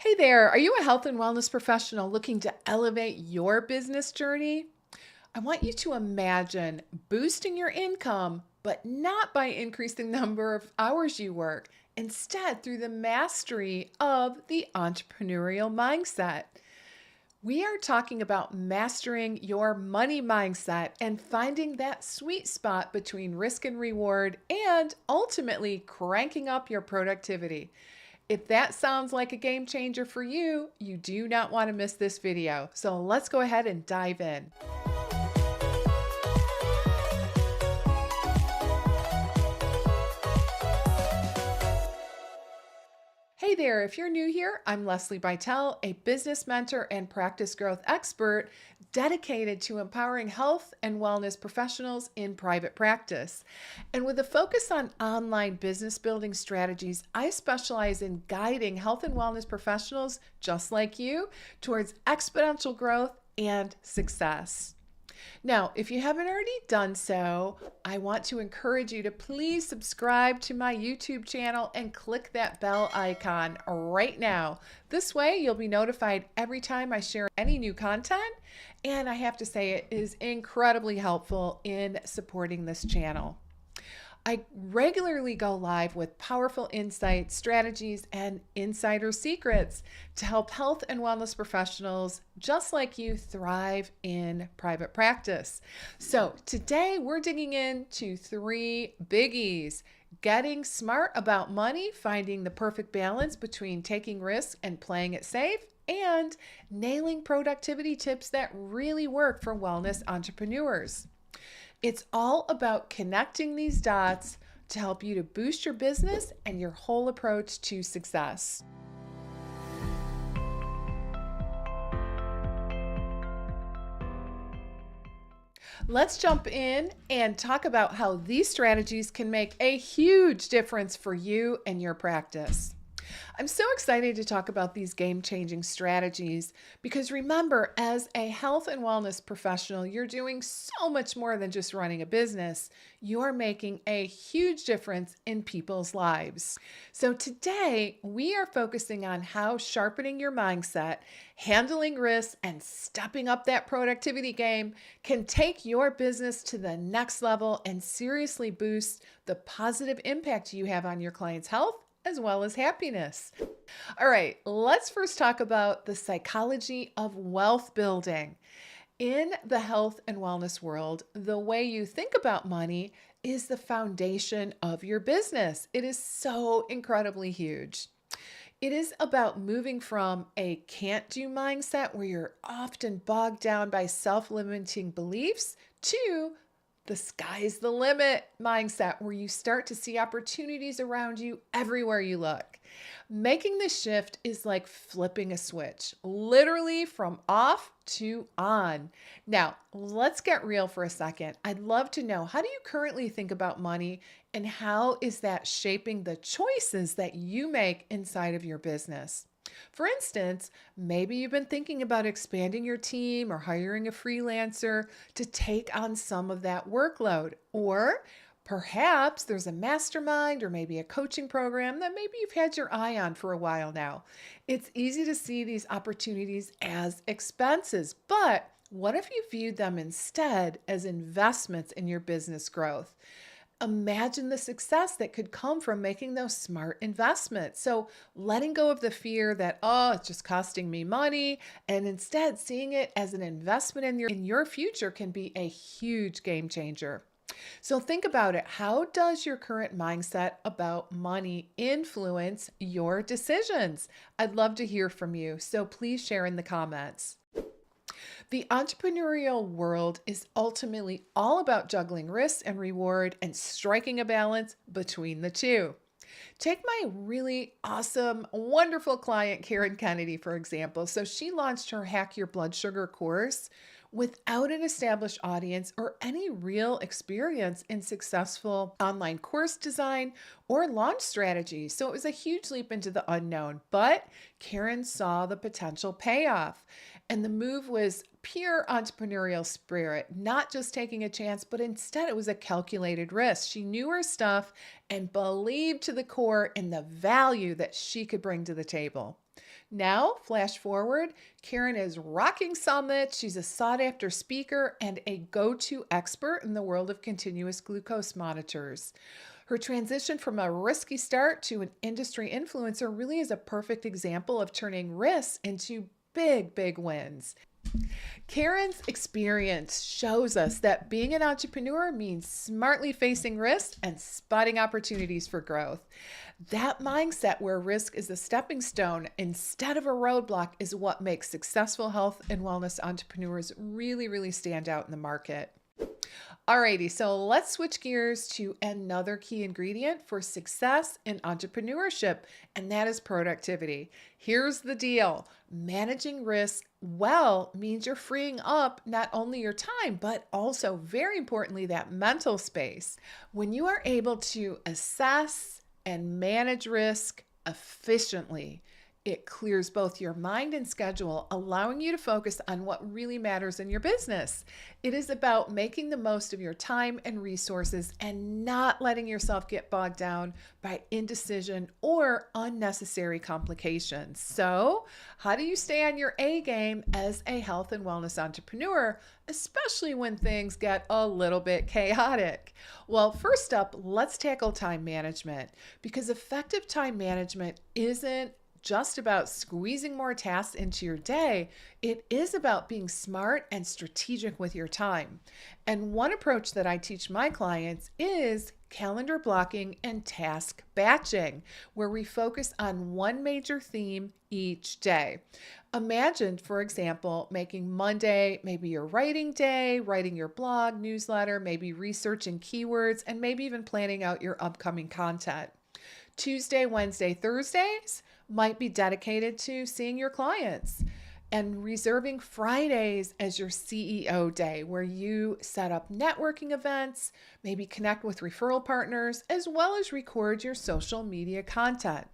Hey there, are you a health and wellness professional looking to elevate your business journey? I want you to imagine boosting your income, but not by increasing the number of hours you work, instead, through the mastery of the entrepreneurial mindset. We are talking about mastering your money mindset and finding that sweet spot between risk and reward, and ultimately cranking up your productivity. If that sounds like a game changer for you, you do not want to miss this video. So let's go ahead and dive in. Hey there, if you're new here, I'm Lesli Bitel, a business mentor and practice growth expert dedicated to empowering health and wellness professionals in private practice. And with a focus on online business building strategies, I specialize in guiding health and wellness professionals just like you towards exponential growth and success. Now, if you haven't already done so, I want to encourage you to please subscribe to my YouTube channel and click that bell icon right now. This way, you'll be notified every time I share any new content. And I have to say, it is incredibly helpful in supporting this channel. I regularly go live with powerful insights, strategies, and insider secrets to help health and wellness professionals just like you thrive in private practice. So today we're digging into three biggies: getting smart about money, finding the perfect balance between taking risks and playing it safe, and nailing productivity tips that really work for wellness entrepreneurs. It's all about connecting these dots to help you to boost your business and your whole approach to success. Let's jump in and talk about how these strategies can make a huge difference for you and your practice. I'm so excited to talk about these game-changing strategies because remember, as a health and wellness professional, you're doing so much more than just running a business. You're making a huge difference in people's lives. So today, we are focusing on how sharpening your mindset, handling risks, and stepping up that productivity game can take your business to the next level and seriously boost the positive impact you have on your clients' health as well as happiness. All right, let's first talk about the psychology of wealth building. In the health and wellness world, the way you think about money is the foundation of your business. It is so incredibly huge. It is about moving from a can't do mindset where you're often bogged down by self-limiting beliefs to the sky's the limit mindset, where you start to see opportunities around you everywhere you look. Making the shift is like flipping a switch, literally from off to on. Now, let's get real for a second. I'd love to know, how do you currently think about money, and how is that shaping the choices that you make inside of your business? For instance, maybe you've been thinking about expanding your team or hiring a freelancer to take on some of that workload. Or perhaps there's a mastermind or maybe a coaching program that maybe you've had your eye on for a while now. It's easy to see these opportunities as expenses, but what if you viewed them instead as investments in your business growth? Imagine the success that could come from making those smart investments. So letting go of the fear that, oh, it's just costing me money, and instead seeing it as an investment in your future can be a huge game changer. So think about it. How does your current mindset about money influence your decisions? I'd love to hear from you. So please share in the comments. The entrepreneurial world is ultimately all about juggling risk and reward and striking a balance between the two. Take my really awesome, wonderful client, Karen Kennedy, for example. So she launched her Hack Your Blood Sugar course without an established audience or any real experience in successful online course design or launch strategy. So it was a huge leap into the unknown, but Karen saw the potential payoff. And the move was pure entrepreneurial spirit, not just taking a chance, but instead it was a calculated risk. She knew her stuff and believed to the core in the value that she could bring to the table. Now, flash forward, Karen is rocking summits. She's a sought after speaker and a go to expert in the world of continuous glucose monitors. Her transition from a risky start to an industry influencer really is a perfect example of turning risks into big, big wins. Karen's experience shows us that being an entrepreneur means smartly facing risks and spotting opportunities for growth. That mindset where risk is a stepping stone instead of a roadblock is what makes successful health and wellness entrepreneurs really, really stand out in the market. Alrighty, so let's switch gears to another key ingredient for success in entrepreneurship, and that is productivity. Here's the deal. Managing risk well means you're freeing up not only your time, but also, very importantly, that mental space. When you are able to assess and manage risk efficiently, it clears both your mind and schedule, allowing you to focus on what really matters in your business. It is about making the most of your time and resources and not letting yourself get bogged down by indecision or unnecessary complications. So, how do you stay on your A game as a health and wellness entrepreneur, especially when things get a little bit chaotic? Well, first up, let's tackle time management, because effective time management isn't just about squeezing more tasks into your day. It is about being smart and strategic with your time. And one approach that I teach my clients is calendar blocking and task batching, where we focus on one major theme each day. Imagine, for example, making Monday maybe your writing day, writing your blog, newsletter, maybe researching keywords, and maybe even planning out your upcoming content. Tuesday, Wednesday, Thursdays might be dedicated to seeing your clients, and reserving Fridays as your CEO day, where you set up networking events, maybe connect with referral partners, as well as record your social media content.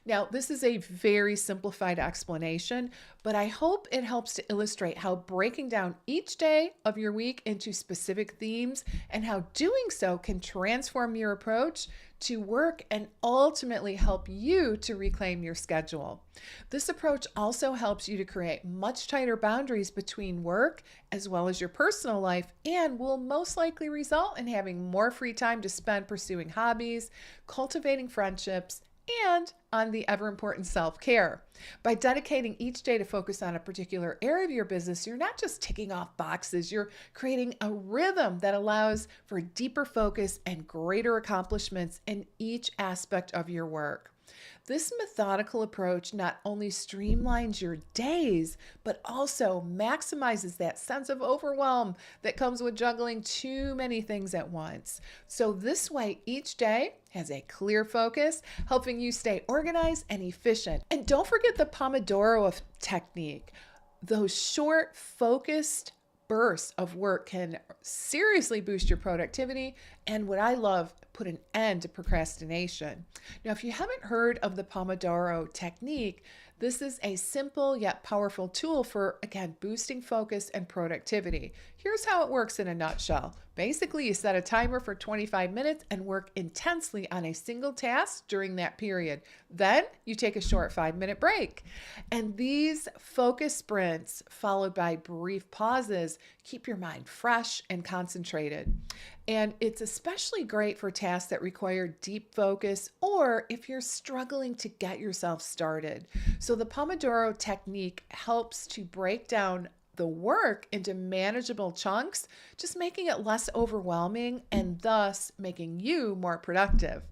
Now, this is a very simplified explanation, but I hope it helps to illustrate how breaking down each day of your week into specific themes and how doing so can transform your approach to work and ultimately help you to reclaim your schedule. This approach also helps you to create much tighter boundaries between work as well as your personal life, and will most likely result in having more free time to spend pursuing hobbies, cultivating friendships, and on the ever important self-care. By dedicating each day to focus on a particular area of your business, you're not just ticking off boxes, you're creating a rhythm that allows for deeper focus and greater accomplishments in each aspect of your work. This methodical approach not only streamlines your days, but also maximizes that sense of overwhelm that comes with juggling too many things at once. So this way, each day has a clear focus, helping you stay organized and efficient. And don't forget the Pomodoro technique. Those short, focused bursts of work can seriously boost your productivity, and what I love, put an end to procrastination. Now, if you haven't heard of the Pomodoro technique, this is a simple yet powerful tool for, again, boosting focus and productivity. Here's how it works in a nutshell. Basically, you set a timer for 25 minutes and work intensely on a single task during that period. Then you take a short 5-minute break. And these focus sprints, followed by brief pauses, keep your mind fresh and concentrated. And it's especially great for tasks that require deep focus, or if you're struggling to get yourself started. So the Pomodoro technique helps to break down the work into manageable chunks, just making it less overwhelming and thus making you more productive.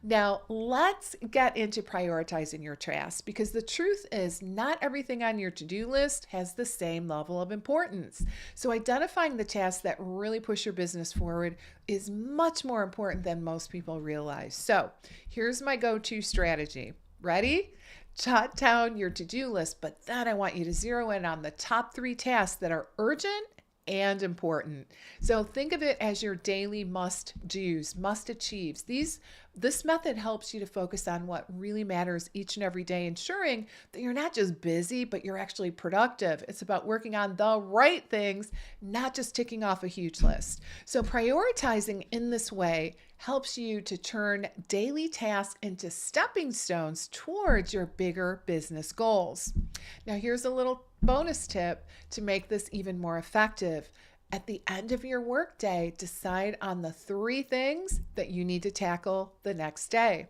Now, let's get into prioritizing your tasks, because the truth is not everything on your to-do list has the same level of importance. So identifying the tasks that really push your business forward is much more important than most people realize. So here's my go-to strategy. Ready? Jot down your to-do list, but then I want you to zero in on the top 3 tasks that are urgent and important. So think of it as your daily must-dos, must-achieves. This method helps you to focus on what really matters each and every day, ensuring that you're not just busy, but you're actually productive. It's about working on the right things, not just ticking off a huge list. So prioritizing in this way helps you to turn daily tasks into stepping stones towards your bigger business goals. Now, here's a little bonus tip to make this even more effective. At the end of your workday, decide on the 3 things that you need to tackle the next day.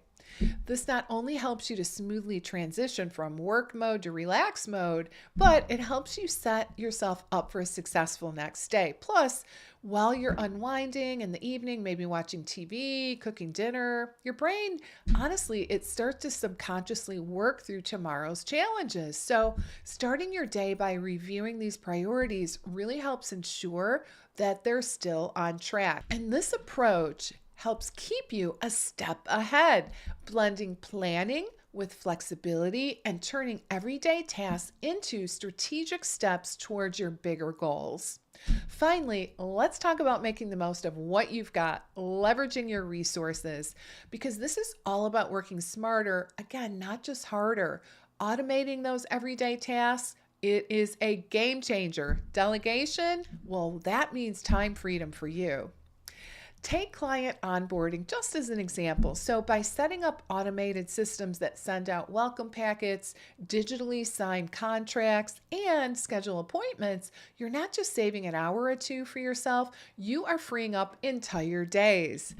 This not only helps you to smoothly transition from work mode to relax mode, but it helps you set yourself up for a successful next day. Plus, while you're unwinding in the evening, maybe watching TV, cooking dinner, your brain, honestly, it starts to subconsciously work through tomorrow's challenges. So, starting your day by reviewing these priorities really helps ensure that they're still on track. And this approach helps keep you a step ahead, blending planning with flexibility and turning everyday tasks into strategic steps towards your bigger goals. Finally, let's talk about making the most of what you've got, leveraging your resources, because this is all about working smarter, again, not just harder. Automating those everyday tasks, it is a game changer. Delegation, well, that means time freedom for you. Take client onboarding just as an example. So by setting up automated systems that send out welcome packets, digitally sign contracts, and schedule appointments, you're not just saving an hour or two for yourself, you are freeing up entire days.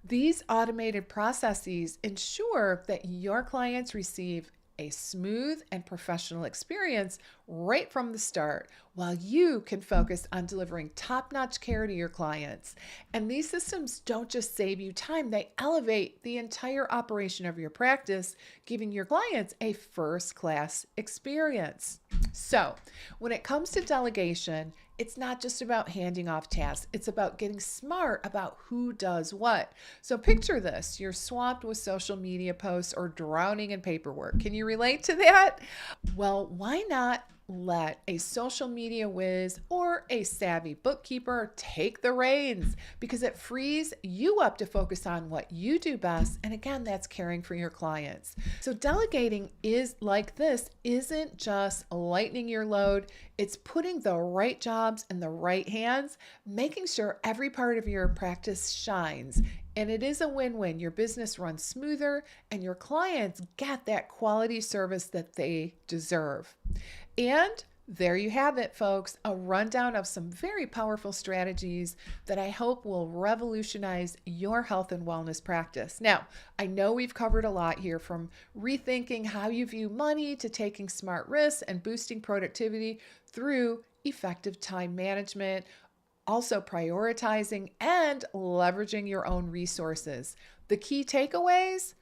These automated processes ensure that your clients receive a smooth and professional experience right from the start, while you can focus on delivering top-notch care to your clients. And these systems don't just save you time, they elevate the entire operation of your practice, giving your clients a first-class experience. So, when it comes to delegation, it's not just about handing off tasks. It's about getting smart about who does what. So picture this. You're swamped with social media posts or drowning in paperwork. Can you relate to that? Well, why not let a social media whiz or a savvy bookkeeper take the reins, because it frees you up to focus on what you do best. And again, that's caring for your clients. So delegating is like this, isn't just lightening your load. It's putting the right jobs in the right hands, making sure every part of your practice shines. And it is a win-win. Your business runs smoother and your clients get that quality service that they deserve. And there you have it, folks, a rundown of some very powerful strategies that I hope will revolutionize your health and wellness practice. Now, I know we've covered a lot here, from rethinking how you view money to taking smart risks and boosting productivity through effective time management, also prioritizing and leveraging your own resources. The key takeaways,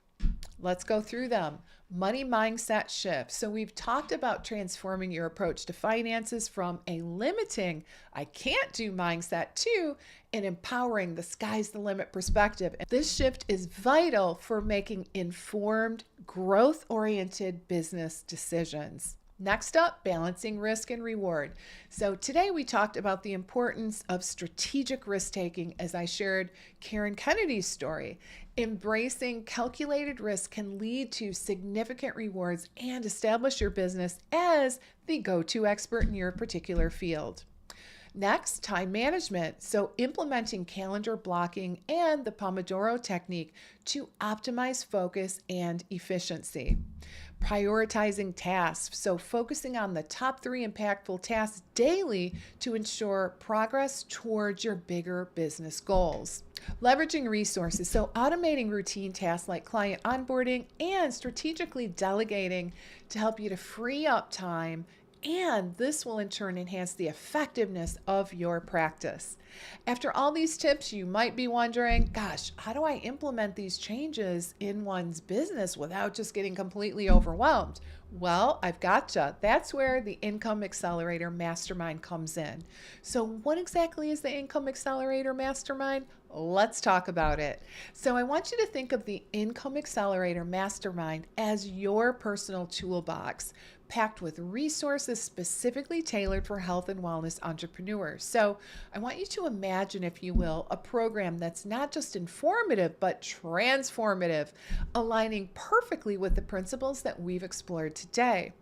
let's go through them. Money mindset shift. So we've talked about transforming your approach to finances from a limiting, I can't do mindset to an empowering, the sky's the limit perspective. And this shift is vital for making informed, growth-oriented business decisions. Next up, balancing risk and reward. So today we talked about the importance of strategic risk-taking as I shared Karen Kennedy's story. Embracing calculated risk can lead to significant rewards and establish your business as the go-to expert in your particular field. Next, time management. So implementing calendar blocking and the Pomodoro technique to optimize focus and efficiency. Prioritizing tasks. So focusing on the top 3 impactful tasks daily to ensure progress towards your bigger business goals. Leveraging resources. So automating routine tasks like client onboarding and strategically delegating to help you to free up time, and this will in turn enhance the effectiveness of your practice. After all these tips, you might be wondering, gosh, how do I implement these changes in one's business without just getting completely overwhelmed? Well, I've gotcha. That's where the Income Accelerator Mastermind comes in. So what exactly is the Income Accelerator Mastermind? Let's talk about it. So I want you to think of the Income Accelerator Mastermind as your personal toolbox, packed with resources specifically tailored for health and wellness entrepreneurs. So I want you to imagine, if you will, a program that's not just informative, but transformative, aligning perfectly with the principles that we've explored today.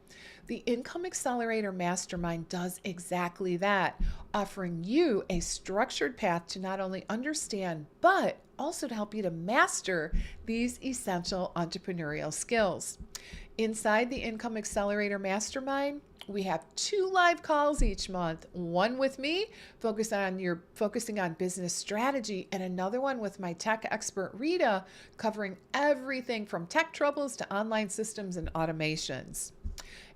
The Income Accelerator Mastermind does exactly that, offering you a structured path to not only understand, but also to help you to master these essential entrepreneurial skills. Inside the Income Accelerator Mastermind, we have 2 live calls each month. One with me, focusing on business strategy, and another one with my tech expert Rita, covering everything from tech troubles to online systems and automations.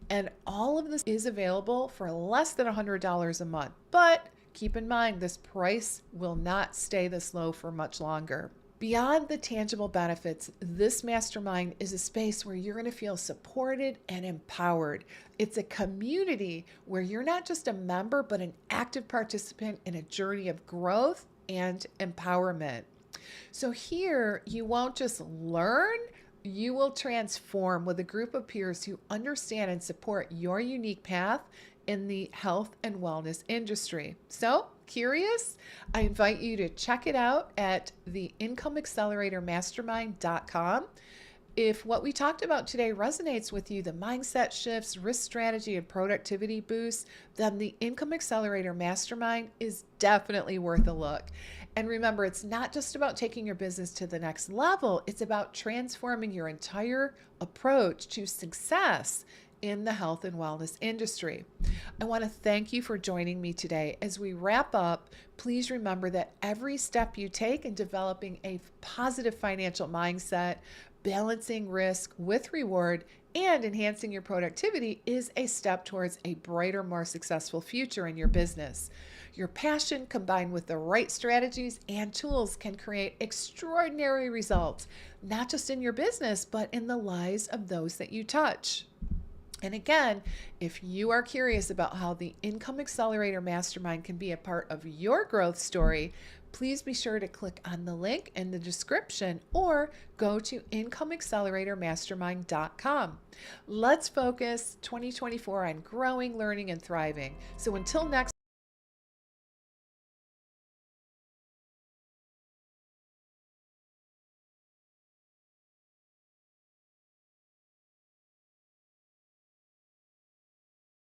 And all of this is available for less than $100 a month. But keep in mind, this price will not stay this low for much longer. Beyond the tangible benefits, this mastermind is a space where you're going to feel supported and empowered. It's a community where you're not just a member, but an active participant in a journey of growth and empowerment. So here, you won't just learn, you will transform with a group of peers who understand and support your unique path in the health and wellness industry. So, curious? I invite you to check it out at theincomeacceleratormastermind.com. If what we talked about today resonates with you, the mindset shifts, risk strategy, and productivity boosts, then the Income Accelerator Mastermind is definitely worth a look. And remember, it's not just about taking your business to the next level, it's about transforming your entire approach to success in the health and wellness industry. I want to thank you for joining me today. As we wrap up, please remember that every step you take in developing a positive financial mindset, balancing risk with reward, and enhancing your productivity is a step towards a brighter, more successful future in your business. Your passion combined with the right strategies and tools can create extraordinary results, not just in your business, but in the lives of those that you touch. And again, if you are curious about how the Income Accelerator Mastermind can be a part of your growth story, please be sure to click on the link in the description or go to incomeacceleratormastermind.com. Let's focus 2024 on growing, learning, and thriving. So until next